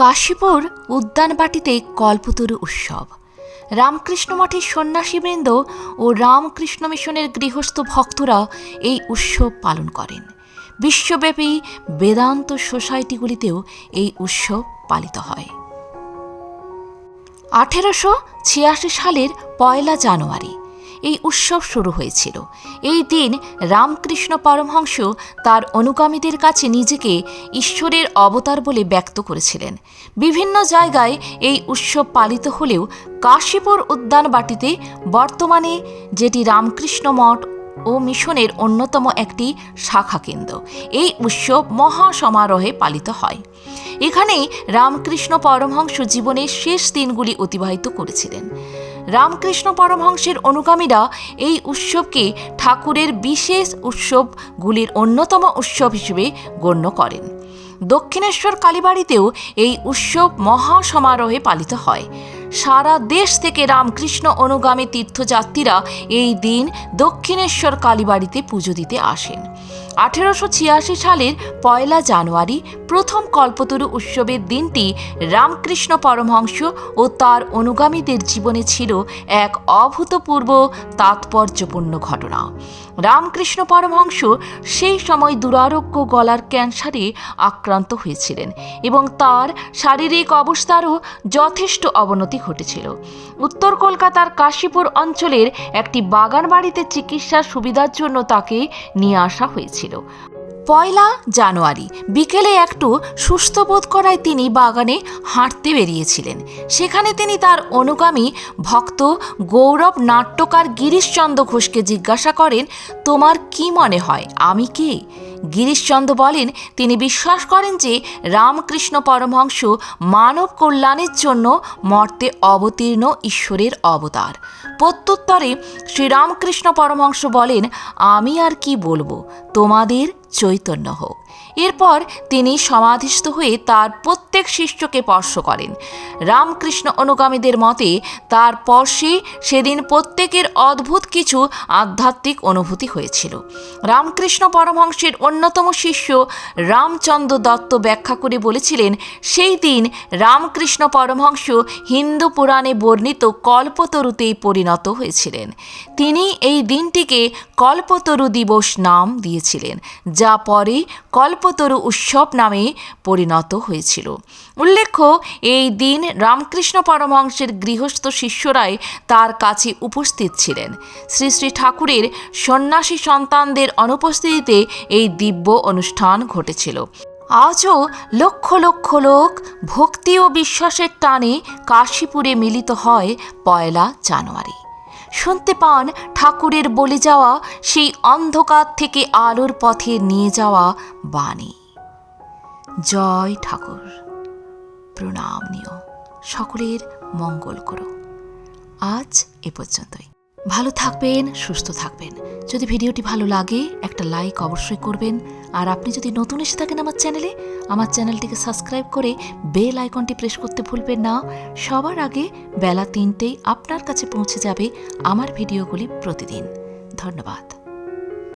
কাশীপুর উদ্যানবাটিতে কল্পতরু উৎসব। রামকৃষ্ণ মঠের সন্ন্যাসীবৃন্দ ও রামকৃষ্ণ মিশনের গৃহস্থ ভক্তরা এই উৎসব পালন করেন। বিশ্বব্যাপী বেদান্ত সোসাইটিগুলিতেও এই উৎসব পালিত হয়। 1886 সালের 1 জানুয়ারি এই উৎসব শুরু হয়েছিল। এই দিন রামকৃষ্ণ পরমহংস তার অনুগামীদের কাছে নিজেকে ঈশ্বরের অবতার বলে ব্যক্ত করেছিলেন। বিভিন্ন জায়গায় এই উৎসব পালিত হলেও কাশীপুর উদ্যানবাটিতে বর্তমানে যেটি রামকৃষ্ণ মঠ ও মিশনের অন্যতম একটি শাখা কেন্দ্র, এই উৎসব মহা সমারোহে পালিত হয়। এখানেই রামকৃষ্ণ পরমহংস জীবনের শেষ দিনগুলি অতিবাহিত করেছিলেন। রামকৃষ্ণ পরমহংসের অনুগামীরা এই উৎসবকে ঠাকুরের বিশেষ উৎসবগুলির অন্যতম উৎসব হিসেবে গণ্য করেন। দক্ষিণেশ্বর কালীবাড়িতেও এই উৎসব মহা সমারোহে পালিত হয়। সারা দেশ থেকে রামকৃষ্ণ অনুগামী তীর্থযাত্রীরা এই দিন দক্ষিণেশ্বর কালীবাড়িতে পুজো দিতে আসেন। 1886 সালের 1 জানুয়ারি প্রথম কল্পতরু উৎসবের দিনটি রামকৃষ্ণ পরমহংস ও তার অনুগামীদের জীবনে ছিল এক অভূতপূর্ব তাৎপর্যপূর্ণ ঘটনা। রামকৃষ্ণ পরমহংস সেই সময় দুরারোগ্য গলার ক্যান্সারে আক্রান্ত হয়েছিলেন এবং তার শারীরিক অবস্থারও যথেষ্ট অবনতি ঘটেছিল। উত্তর কলকাতার কাশীপুর অঞ্চলের একটি বাগান বাড়িতে চিকিৎসার সুবিধার জন্য তাকে নিয়ে আসা হয়েছিল। 1 জানুয়ারি বিকেলে একটু সুস্থ বোধ করায় তিনি বাগানে হাঁটতে বেরিয়েছিলেন। সেখানে তিনি তার অনুগামী ভক্ত গৌরব নাট্যকার গিরিশচন্দ্র ঘোষকে জিজ্ঞাসা করেন, তোমার কি মনে হয় আমি কে? গিরিশচন্দ্র বলেন তিনি বিশ্বাস করেন যে রামকৃষ্ণ পরমহংস মানব কল্যাণের জন্য মর্তে অবতীর্ণ ঈশ্বরের অবতার। প্রত্যুত্তরে শ্রীরামকৃষ্ণ পরমহংস বলেন, আমি আর কি বলবো, তোমাদের চৈতন্য হোক। এরপর তিনি সমাধিস্থ হয়ে তার প্রত্যেক শিষ্যকে স্পর্শ করেন। রামকৃষ্ণ অনুগামীদের মতে তার স্পর্শে সেদিন প্রত্যেকের অদ্ভুত কিছু আধ্যাত্মিক অনুভূতি হয়েছিল। রামকৃষ্ণ পরমহংসের অন্যতম শিষ্য রামচন্দ্র দত্ত ব্যাখ্যা করে বলেছিলেন, সেই দিন রামকৃষ্ণ পরমহংস হিন্দু পুরাণে বর্ণিত কল্পতরুতে পরিণত হয়েছিলেন। তিনি এই দিনটিকে কল্পতরু দিবস নাম দিয়েছিলেন, যা পরে কল্পতরু উৎসব নামে পরিণত হয়েছিল। উল্লেখ্য, এই দিন রামকৃষ্ণ পরমহংসের গৃহস্থ শিষ্যরাই তার কাছে উপস্থিত ছিলেন। শ্রী শ্রী ঠাকুরের সন্ন্যাসী সন্তানদের অনুপস্থিতিতে এই দিব্য অনুষ্ঠান ঘটেছিল। আজও লক্ষ লক্ষ লোক ভক্তি ও বিশ্বাসের টানে কাশীপুরে মিলিত হয় 1 জানুয়ারি। শুনতে পান ঠাকুরের বলে যাওয়া সেই অন্ধকার থেকে আলোর পথে নিয়ে যাওয়া বাণী। জয় ঠাকুর। প্রণাম নিও, সকলের মঙ্গল করো। আজ এ পর্যন্তই। ভালো থাকবেন, সুস্থ থাকবেন। যদি ভিডিওটি ভালো লাগে একটা লাইক অবশ্যই করবেন। আর আপনি যদি নতুন এসে থাকেন আমার চ্যানেলটিকে সাবস্ক্রাইব করে বেল আইকনটি প্রেস করতে ভুলবেন না। সবার আগে বেলা 3টেই আপনার কাছে পৌঁছে যাবে আমার ভিডিওগুলি প্রতিদিন। ধন্যবাদ।